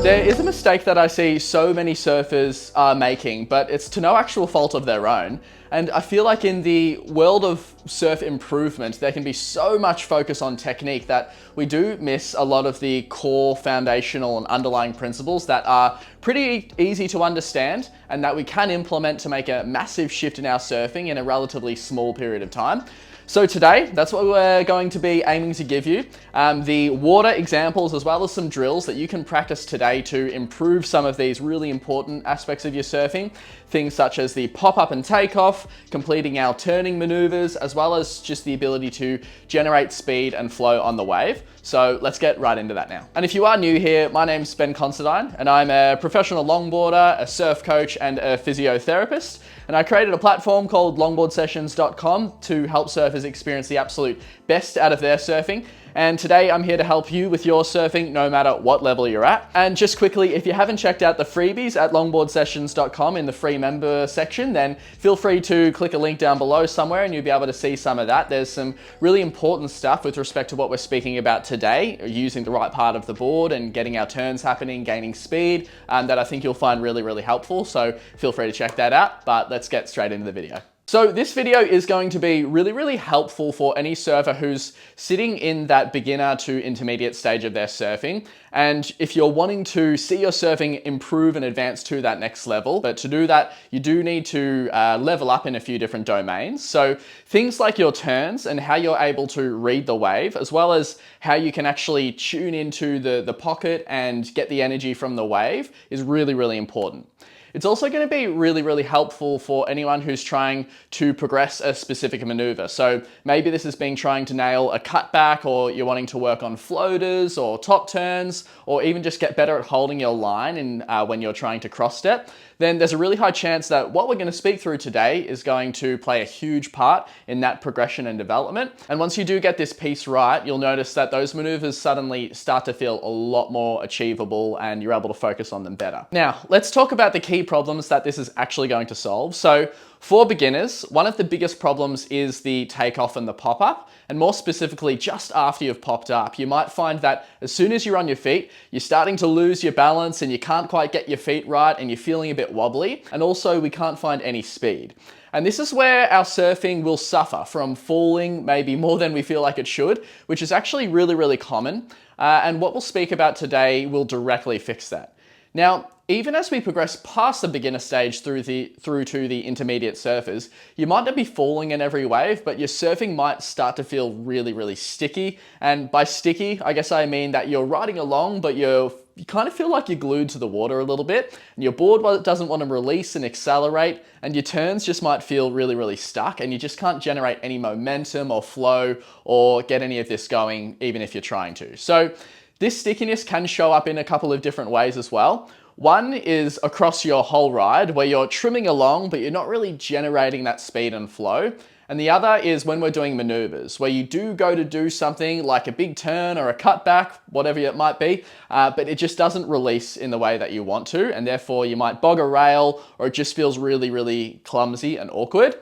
There is a mistake that I see so many surfers are making, but it's to no actual fault of their own. And I feel like in the world of surf improvement, there can be so much focus on technique that we do miss a lot of the core foundational and underlying principles that are pretty easy to understand and that we can implement to make a massive shift in our surfing in a relatively small period of time. So today, that's what we're going to be aiming to give you. The water examples as well as some drills that you can practice today to improve some of these really important aspects of your surfing. Things such as the pop-up and takeoff, completing our turning maneuvers, as well as just the ability to generate speed and flow on the wave. So let's get right into that now. And if you are new here, my name's Considine, and I'm a professional longboarder, a surf coach, and a physiotherapist. And I created a platform called longboardsessions.com to help surfers experience the absolute best out of their surfing. And today I'm here to help you with your surfing no matter what level you're at. And just quickly, if you haven't checked out the freebies at longboardsessions.com in the free member section, then feel free to click a link down below somewhere and you'll be able to see some of that. There's some really important stuff with respect to what we're speaking about today, using the right part of the board and getting our turns happening, gaining speed, that I think you'll find really, really helpful. So feel free to check that out, but let's get straight into the video. So this video is going to be really, really helpful for any surfer who's sitting in that beginner to intermediate stage of their surfing. And if you're wanting to see your surfing improve and advance to that next level, but to do that, you do need to level up in a few different domains. So things like your turns and how you're able to read the wave, as well as how you can actually tune into the pocket and get the energy from the wave is really, really important. It's also going to be really, really helpful for anyone who's trying to progress a specific maneuver. So maybe this has been trying to nail a cutback, or you're wanting to work on floaters or top turns, or even just get better at holding your line when you're trying to cross step. Then there's a really high chance that what we're going to speak through today is going to play a huge part in that progression and development. And once you do get this piece right, you'll notice that those maneuvers suddenly start to feel a lot more achievable and you're able to focus on them better. Now, let's talk about the key problems that this is actually going to solve. So for beginners, one of the biggest problems is the takeoff and the pop-up. And more specifically, just after you've popped up, you might find that as soon as you're on your feet, you're starting to lose your balance and you can't quite get your feet right and you're feeling a bit wobbly. And also we can't find any speed. And this is where our surfing will suffer from falling maybe more than we feel like it should, which is actually really, really common. And what we'll speak about today will directly fix that. Now, even as we progress past the beginner stage through to the intermediate surfers, you might not be falling in every wave, but your surfing might start to feel really, really sticky. And by sticky, I guess I mean that you're riding along, but you kind of feel like you're glued to the water a little bit, and your board doesn't want to release and accelerate, and your turns just might feel really, really stuck, and you just can't generate any momentum or flow or get any of this going, even if you're trying to. So this stickiness can show up in a couple of different ways as well. One is across your whole ride where you're trimming along, but you're not really generating that speed and flow. And the other is when we're doing maneuvers, where you do go to do something like a big turn or a cutback, whatever it might be, but it just doesn't release in the way that you want to. And therefore you might bog a rail or it just feels really, really clumsy and awkward.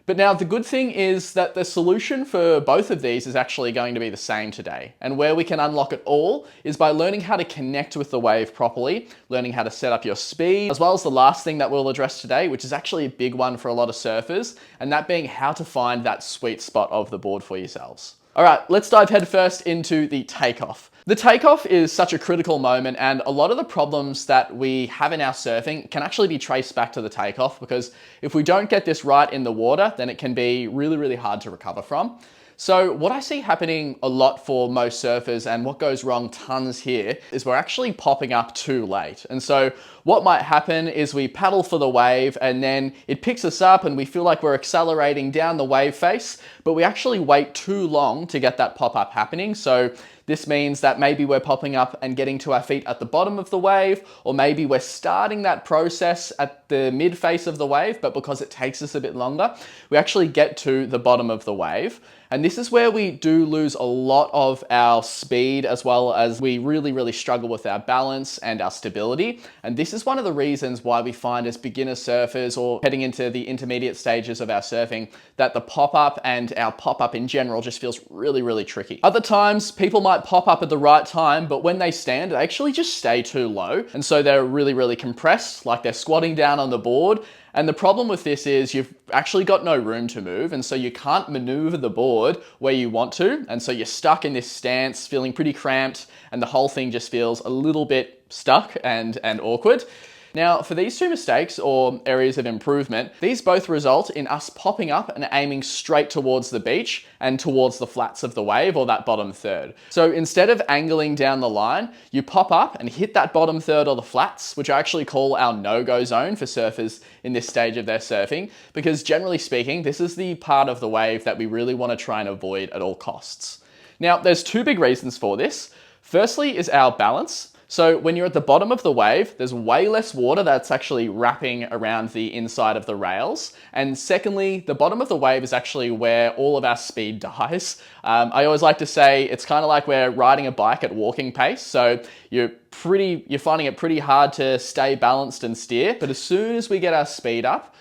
But now the good thing is that the solution for both of these is actually going to be the same today. And where we can unlock it all is by learning how to connect with the wave properly, learning how to set up your speed, as well as the last thing that we'll address today, which is actually a big one for a lot of surfers, and that being how to find that sweet spot of the board for yourselves. All right, let's dive headfirst into the takeoff. The takeoff is such a critical moment, and a lot of the problems that we have in our surfing can actually be traced back to the takeoff, because if we don't get this right in the water, then it can be really, really hard to recover from. So what I see happening a lot for most surfers, and what goes wrong tons here, is we're actually popping up too late. And so what might happen is we paddle for the wave and then it picks us up and we feel like we're accelerating down the wave face, but we actually wait too long to get that pop-up happening. So this means that maybe we're popping up and getting to our feet at the bottom of the wave, or maybe we're starting that process at the mid face of the wave, but because it takes us a bit longer, we actually get to the bottom of the wave. And this is where we do lose a lot of our speed, as well as we really struggle with our balance and our stability. And this is one of the reasons why we find as beginner surfers or heading into the intermediate stages of our surfing that the pop-up and our pop-up in general just feels really tricky. Other times people might pop up at the right time, but when they stand, they actually just stay too low. And so they're really compressed, like they're squatting down on the board. And the problem with this is you've actually got no room to move, and so you can't maneuver the board where you want to, and so you're stuck in this stance feeling pretty cramped, and the whole thing just feels a little bit stuck and awkward. Now, for these two mistakes or areas of improvement, these both result in us popping up and aiming straight towards the beach and towards the flats of the wave or that bottom third. So instead of angling down the line, you pop up and hit that bottom third or the flats, which I actually call our no-go zone for surfers in this stage of their surfing, because generally speaking, this is the part of the wave that we really want to try and avoid at all costs. Now, there's two big reasons for this. Firstly is our balance. So when you're at the bottom of the wave, there's way less water that's actually wrapping around the inside of the rails. And secondly, the bottom of the wave is actually where all of our speed dies. I always like to say it's kind of like we're riding a bike at walking pace. So you're finding it pretty hard to stay balanced and steer. But as soon as we get our speed up,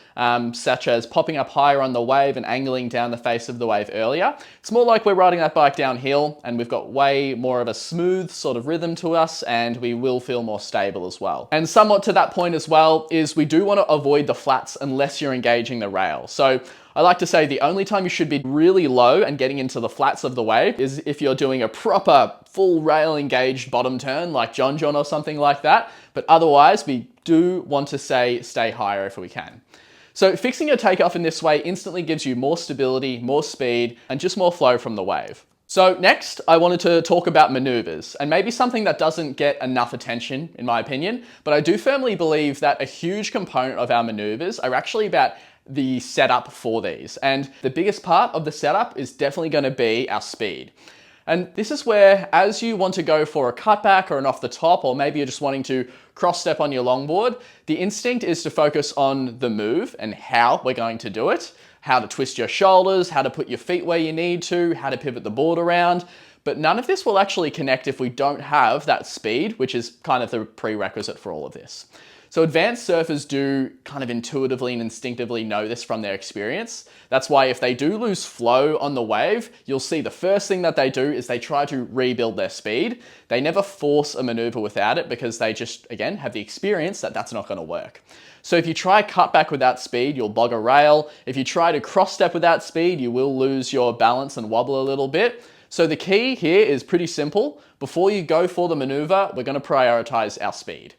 such as popping up higher on the wave and angling down the face of the wave earlier, it's more like we're riding that bike downhill, and we've got way more of a smooth sort of rhythm to us, and we will feel more stable as well. And somewhat to that point as well is we do want to avoid the flats unless you're engaging the rail. So I like to say the only time you should be really low and getting into the flats of the wave is if you're doing a proper full rail engaged bottom turn like John or something like that. But otherwise, we do want to stay higher if we can. So fixing your takeoff in this way instantly gives you more stability, more speed, and just more flow from the wave. So next, I wanted to talk about maneuvers, and maybe something that doesn't get enough attention, in my opinion, but I do firmly believe that a huge component of our maneuvers are actually about the setup for these. And the biggest part of the setup is definitely going to be our speed. And this is where, as you want to go for a cutback or an off the top, or maybe you're just wanting to cross step on your longboard, the instinct is to focus on the move and how we're going to do it, how to twist your shoulders, how to put your feet where you need to, how to pivot the board around. But none of this will actually connect if we don't have that speed, which is kind of the prerequisite for all of this. So advanced surfers do kind of intuitively and instinctively know this from their experience. That's why if they do lose flow on the wave, you'll see the first thing that they do is they try to rebuild their speed. They never force a maneuver without it because they just, again, have the experience that that's not going to work. So if you try cutback without speed, you'll bog a rail. If you try to cross step without speed, you will lose your balance and wobble a little bit. So the key here is pretty simple. Before you go for the maneuver, we're going to prioritize our speed.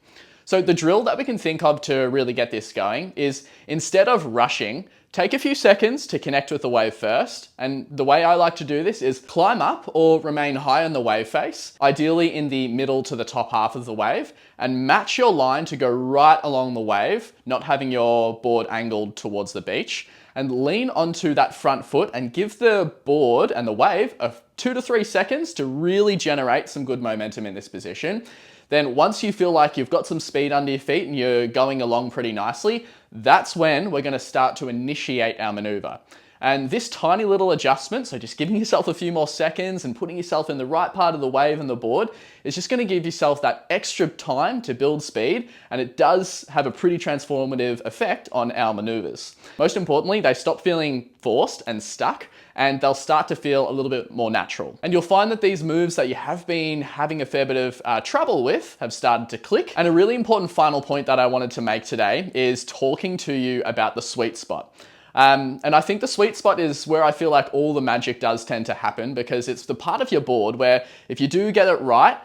So the drill that we can think of to really get this going is, instead of rushing, take a few seconds to connect with the wave first. And the way I like to do this is climb up or remain high on the wave face, ideally in the middle to the top half of the wave, and match your line to go right along the wave, not having your board angled towards the beach, and lean onto that front foot and give the board and the wave 2 to 3 seconds to really generate some good momentum in this position. Then once you feel like you've got some speed under your feet and you're going along pretty nicely, that's when we're going to start to initiate our maneuver. And this tiny little adjustment, so just giving yourself a few more seconds and putting yourself in the right part of the wave and the board, is just going to give yourself that extra time to build speed, and it does have a pretty transformative effect on our maneuvers. Most importantly, they stop feeling forced and stuck, and they'll start to feel a little bit more natural. And you'll find that these moves that you have been having a fair bit of trouble with have started to click. And a really important final point that I wanted to make today is talking to you about the sweet spot. And I think the sweet spot is where I feel like all the magic does tend to happen, because it's the part of your board where if you do get it right,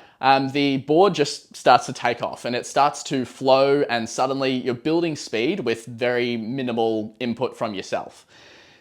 the board just starts to take off and it starts to flow, and suddenly you're building speed with very minimal input from yourself.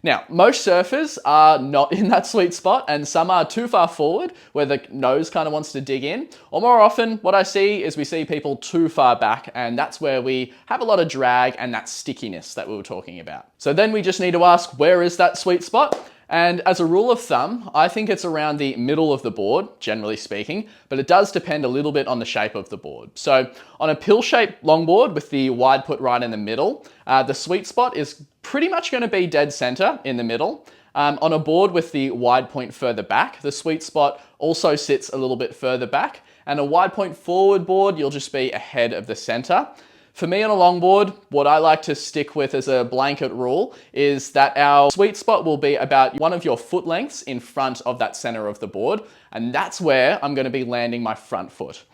Now, most surfers are not in that sweet spot, and some are too far forward where the nose kind of wants to dig in. Or more often, what I see is we see people too far back, and that's where we have a lot of drag and that stickiness that we were talking about. So then we just need to ask, where is that sweet spot? And as a rule of thumb, I think it's around the middle of the board, generally speaking, but it does depend a little bit on the shape of the board. So on a pill-shaped longboard with the wide put right in the middle, the sweet spot is pretty much going to be dead center in the middle. On a board with the wide point further back, the sweet spot also sits a little bit further back, and a wide point forward board, you'll just be ahead of the center. For me on a longboard, what I like to stick with as a blanket rule is that our sweet spot will be about one of your foot lengths in front of that center of the board, and that's where I'm going to be landing my front foot.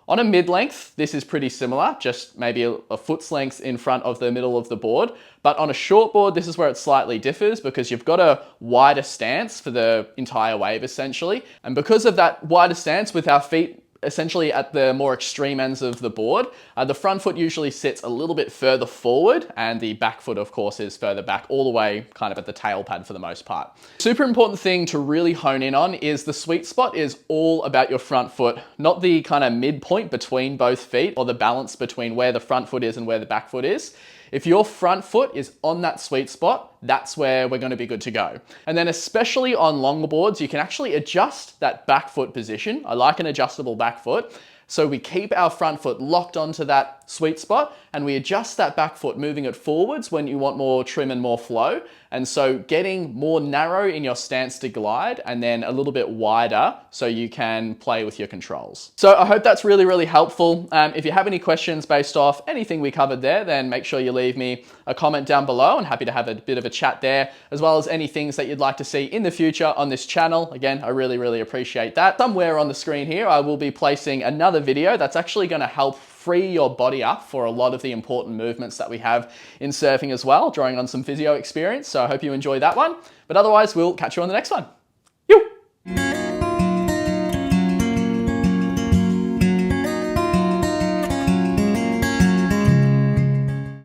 On a mid-length, this is pretty similar, just maybe a foot's length in front of the middle of the board. But on a short board, this is where it slightly differs because you've got a wider stance for the entire wave essentially. And because of that wider stance with our feet essentially at the more extreme ends of the board, the front foot usually sits a little bit further forward and the back foot of course is further back, all the way kind of at the tail pad for the most part. Super important thing to really hone in on is the sweet spot is all about your front foot, not the kind of midpoint between both feet or the balance between where the front foot is and where the back foot is. If your front foot is on that sweet spot, that's where we're going to be good to go. And then especially on longer boards, you can actually adjust that back foot position. I like an adjustable back foot. So we keep our front foot locked onto that sweet spot and we adjust that back foot, moving it forwards when you want more trim and more flow. And so getting more narrow in your stance to glide and then a little bit wider so you can play with your controls. So I hope that's really, really helpful. If you have any questions based off anything we covered there, then make sure you leave me a comment down below. I'm happy to have a bit of a chat there, as well as any things that you'd like to see in the future on this channel. Again, I really, really appreciate that. Somewhere on the screen here, I will be placing another video that's actually going to help free your body up for a lot of the important movements that we have in surfing as well, drawing on some physio experience. So I hope you enjoy that one. But otherwise, we'll catch you on the next one.